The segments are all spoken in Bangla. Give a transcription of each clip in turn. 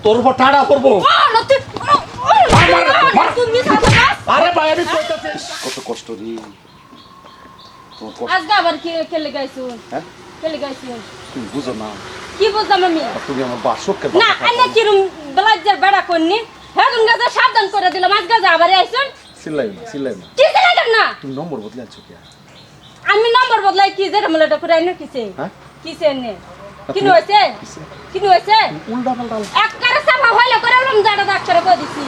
তোর উপর টাড়া করবো। আরে ভাই আমি কত কষ্ট রে। আজকে আবার কি কেলে গাইছো? হ্যাঁ কেলে গাইছো? তুমি বুঝো না, কি বুঝলাম আমি? তুমি আমার বাসককে না আমি কিরম ব্লাজার বেড়া করনি, হ্যাঁ তুমি গাজা সাবধান করে দিলাম, আজকে আবার আইছুন। চিল্লাই না কি চিল্লাইতাম না? তুমি নম্বর বদলাইছো কি? আমি নম্বর বদলাই কি যে রমলাটা করে আইনো কিছে? হ্যাঁ কিছে নে? কি হইছে? কি হইছে? উল্টা পাল্টা এক কারে সাফা হইলে করে লম জাডা ডাক্তারে কই দিছি।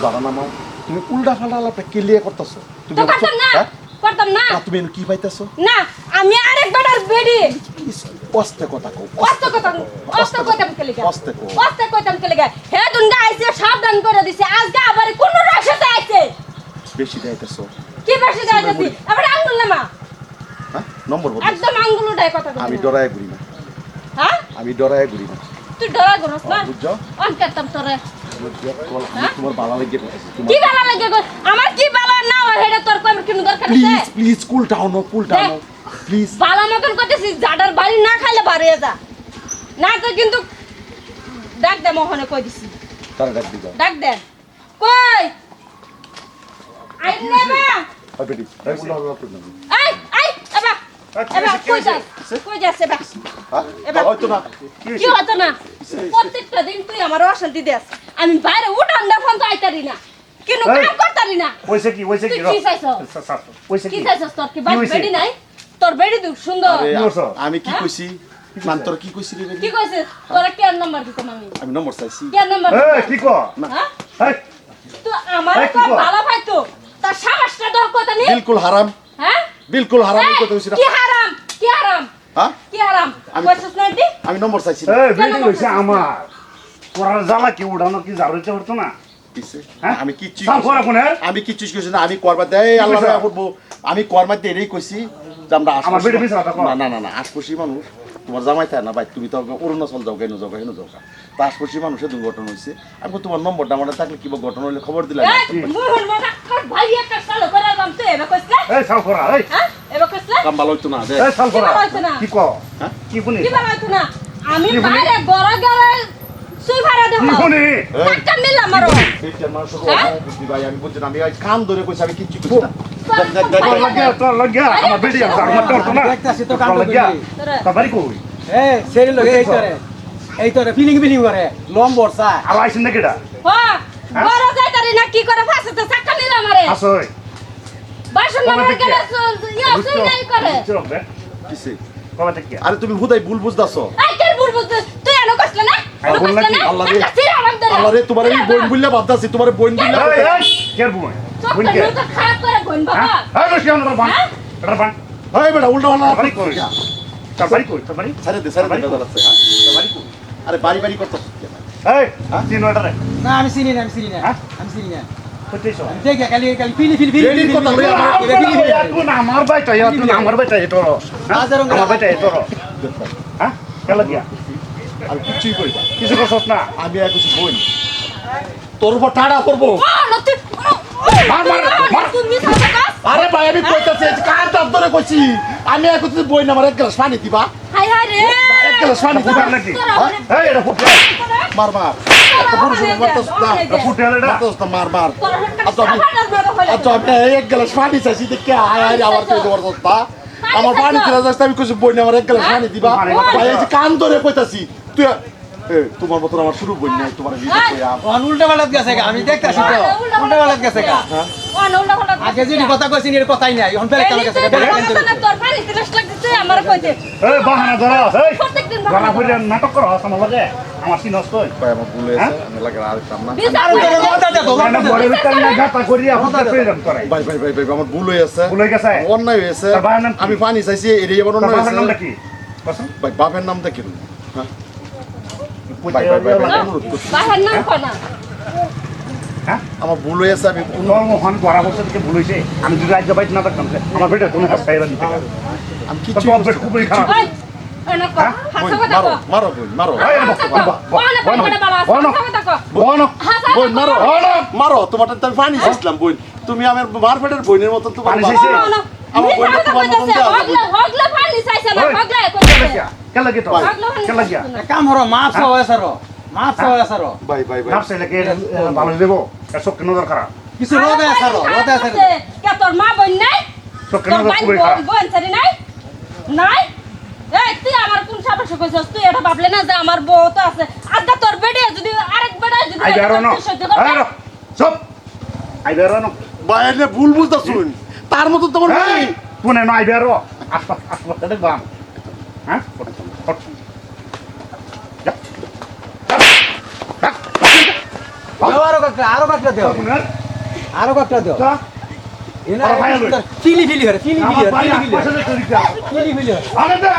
দাঁড়া না মাও, তুমি উল্টা পাল্টা আলাপটা ক্লিয়ার করতেছো। তুমি তো করতাম না, করতাম না। তুমি কি পাইতেছো? না আমি আরেক বেটার বেডি অস্তে কথা কও, অস্ত কথা কেলে গা, অস্তে কও। অস্ত কথা কেলে গা। হে দুন্ডা আইছে সাবধান করে দিছে, আজকে আবার কোন রাশাতে আইছে। বেশি দেইতেছো। কি বেশি যাইতাছি? আবার আঙ্গুল নামা। হ্যাঁ নম্বর বদল। একদম আঙ্গুল উঠাই কথা কই। আমি ডরায় ঘুরি না। হ্যাঁ আমি ডরায় ঘুরি না। তুই ডরা গরস না? বুঝছো? অন করতাম তোরে। তোমার ভালো লাগে কি ভালো লাগে গো? আমার কি ভালো না হয় হেডা তোর কোন কোনো দরকার আছে? Please cool down please. ভালো মতন কইতেছি, জাডার বাড়ি না খাইলে বাড়িয়ে যা। না তো কিন্তু ডাক দে মোহনে কই দিছি। তারা ডাক দিবা। ডাক দে। কই? আই নেবা। আর বেটি এই বলো না তুমি। আই এবা। এবা কই যাস? কই যাস এবা? হ্যাঁ এবার হয়তো না। কি হতো না? প্রত্যেকটা দিন তুই আমার অশান্তি দেস। আমি বাইরে উঠান না ফোন তো আইতারি না। কিনো কাম করতারি না। ওইছে কি তুই কি চাইছো? ওইছে কি কি চাইছস তোর কি বেডি নাই? তোর বেডি দুখ সুন্দর। আমি কি কইছি? মান তোর কি কইছি রে? কি কইছিস? তোরা কেন নাম্বার দিতাম আমি? আমি নম্বর চাইছি। কেন নাম্বার? এই কি কো? হ্যাঁ? এই তো আমার এই, তো কি কর? ভালো ভাই তো। তার সাবাসটা দর কথা নি? বিলকুল হারাম। হ্যাঁ? বিলকুল হারাম এই, কথা কইছি না। কি হারাম? কি হারাম? হ্যাঁ কি হারাম? আমি- কইছস না এটি? আমি নম্বর চাইছি না। এই বেটি হইছে আমার তোরা জ্বালা কি উড়ানো কি জারুতে হতো না কিসে? হ্যাঁ? আমি কিচ্ছু সাফ করা কোনে? আমি কিচ্ছু কইছি না। আমি করবা দেই আল্লাহ কইছো? রায়া করব। আমি করবা দেই এরই কইছি যে আমরা আমার বেটি পিছে কথা কও। না আশপাশি মানুষ তোমার জামাই থাকে না ভাই, তুমি তো অরুণাচল যাও কেন যাও হেন যাও তা আশপাশি মানুষের দুর্ঘটনা হয়েছে। আমি তোমার নম্বরটা আমার থাকলে কি ঘটনা হলে খবর দিলাম। এই, মোহন মোটা কাট ভাই একটা চালু করে আলবাম তো এবা কইছলে? এই সাফ করা এই হ্যাঁ? এবা কইছলে? কাম ভালো হইতো না যে এই সাফ করা কি বলা হইছে না? কি কো? হ্যাঁ? কি শুনি কি বলা হইতো না? আমি কি বলি? বাইরে গড়া গড়া সুই ভাড়া দেব। কি শুনি টাকা নিলাম মারো। এইটার মানুষ হ্যাঁ? বুঝি ভাই আমি বুঝছি না। আমি আজ কান ধরে কইছি আমি কিচ্ছু কইছি না। তোর লাগিয়া আমার বেটি আমার তো না দেখতাছি তো কাম তোর লাগিয়া তোরা তা বাড়ি কই এ সেরি লগে এই তোরে ফিলিং করে লম বর্ষা আর আইছেন নাকি এটা হ্যাঁ গড়া যাইতারি না কি করে ফাসতে টাকা নিলাম আরে। আসই বাসন মারার গেলে ইয়া সুই নাই করে। চল রে কিসে? কবে থেকে আরে তুমি হুদাই ভুল বুঝতাছো। আই কেন বলবো তুই এনো কইছলে না? আর বল না কি? আল্লাহ রে। আল্লাহ আল্লাহ রে তোমার আমি বোন বুইলা ভাবতাছি, তোমার বোন বুইলা এই এই কের বুই বুই কে তো খারাপ করে গইন বাবা। হ্যাঁ এই বসে আমরা বান এটা বান এই বেটা উল্টা হলা বাড়ি কই তোর বাড়ি কই তোর বাড়ি ছাড়ে দে বেদা লাগছে। তোর বাড়ি কই আরে বাড়ি করতেছ কেন? এই তিন ওটা রে না আমি চিনি না হ্যাঁ? আমি চিনি না কইতেছো আমি দেখে কালি ফিলি বেটির কথা লইয়া তুই আমার বাইটা তুই আমার বাইটা এটো আমার বাইটা এটো হ্যাঁ কেলা দিয়া আর কিছুই করি না। কিছু করছস না আমি আর কিছু বই তোর উপর টাড়া করবো। তুমি সাথে আরে ভাই আমি কইতাছি কার দাঁত ধরে কইছি আমি আর কিছু বই না। আমার এক গ্লাস পানি দিবা। হাই হাই রে এক গ্লাস পানি দিবা ফুটার নাকি এই এটা ফুটে মার পুরুষ মারতাছ না ফুটে এটা মারতাছ না মার আচ্ছা আমি এক গ্লাস পানি চাইছি দেখে আয় আয় আবার কই দেওয়ার কথা। আমার পানি দিলা যাচ্ছে আমি কিছু বই না। আমার এক গ্লাস পানি দিবা। ভাই এই যে কান ধরে কইতাছি তুই তোমার মতন আমার শুরু বই নাই। তোমার বিয়ে কইয়া অন উল্টা পাল্টা গেছে আমি দেখতাছি তো উল্টা পাল্টা গেছে আগে যদি কথা কইছি এর কথাই নাই এখন বেলে কেন গেছে তোর পানি তিলাস লাগতেছে আমার কইতে। এই বাহানা ধরা এই প্রত্যেকদিন গলা ফুটে নাটক করো আমার লাগে আমার কি নষ্ট হয় ভাই আমার ভুল হয়েছে। আমি লাগে আর কাম না। মানে বড় ভিতর না গাতা করিয়া ফুটে পেলাম তোরাই ভাই আমার ভুল হয়েছে। ভুলে গেছে অন্যায় হয়েছে। তোর বাবার নাম কি? আমি পানি চাইছি এর এবার তোর অন্যায় বাবার নামটা হয়েছে। কি কসম ভাই বাপের নামটা কি? হ্যাঁ ভাই অনুরোধ করছি। বাহার নাম কোনা হ্যাঁ আমার ভুল হয়েছে। আমি তোর মোহন গড়া বছর থেকে ভুল হয়েছে আমি যদি রাজ্য বাইতে না থাকতাম আমার বেটা তুমি হাসপাইরা দিতে আমি তোর কিছু অভ্যাস খুবই খারাপ ওই এনা কো হাসা কথা কো মারো বোন মারো এই বোন মারো তোমার তো আমি পানি চাইছিলাম বোন। তুমি আমার মারপেটের বোনের মতো তোমার পানি চাইছে? আমার বোন তোমার মতন হগলা পানি চাইছে না হগলা কেন লাগে তো কেন লাগে কাম হরো মাছ হয় স্যার মাপ চাওয়া স্যার ভাই ভাই ভাই নাম চাইলে কি ভালো দেবো চোখকে নজর খারাপ কিছু রোদে স্যার রোদে স্যার কে তোর মা বোন নাই চোখকে তোর নজর ভাই খুবই খারাপ বোন সারি নাই নাই এই তুই আমার কোন সাবাসে কইছস তুই এটা ভাবলে না যে আমার বউ তো আছে আজকে তোর বেডে যদি আরেক বেডে যদি আই বেরো না সব আই বেরো না ভাই এনে ভুল বুঝতাছুন তার মতো তোমার ভাই শুনে না আই বেরো আসপাত আসপাত দেখবাম হ্যাঁ আরো কাটলে দেও আরো কাটলে দেও আর ভাই ফিলি ফিলি হরে ফিলি ফিলি আমার ভাই ফিলি ফিলি পয়সা দিয়ে তৈরি কর ফিলি ফিলি আরে দে